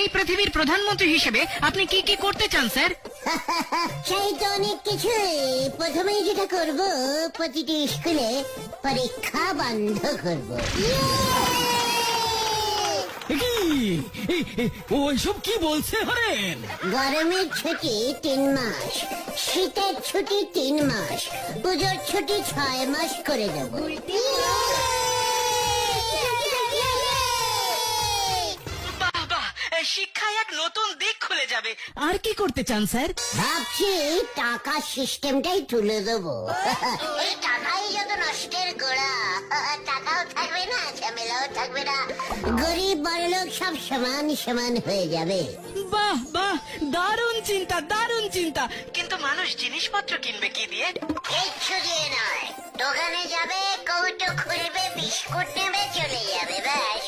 এই পৃথিবীর প্রধানমন্ত্রী হিসেবে আপনি কি কি করতে চান স্যার? সেই তো অনেক কিছুই। প্রথমেই যেটা করব, প্রতিটি স্কুলে পরীক্ষা বন্ধ করব। ওইসব কি বলছে হরেন? গরমের ছুটি 3 মাস, শীতের ছুটি 3 মাস, পুজোর ছুটি 6 মাস করে দেব। বাহ বাহ, শিক্ষায় এক নতুন দিক খুলে যাবে। আর কি করতে চান স্যার? ভাবছি টাকা সিস্টেমটাই তুলে দেবো। এই টাকাই যত নষ্টের গোড়া। টাকাও থাকবে না, ঝামেলাও থাকবে না, গরিব বড়লোক সব সমান সমান হয়ে যাবে। বাহ বাহ, দারুণ চিন্তা, দারুণ চিন্তা। কিন্তু মানুষ জিনিসপত্র কিনবে কি দিয়ে? কিচ্ছু দিয়ে নয়, দোকানে যাবে, কৌটো খুলবে, বিস্কুট নেবে, চলে যাবে, ব্যাস।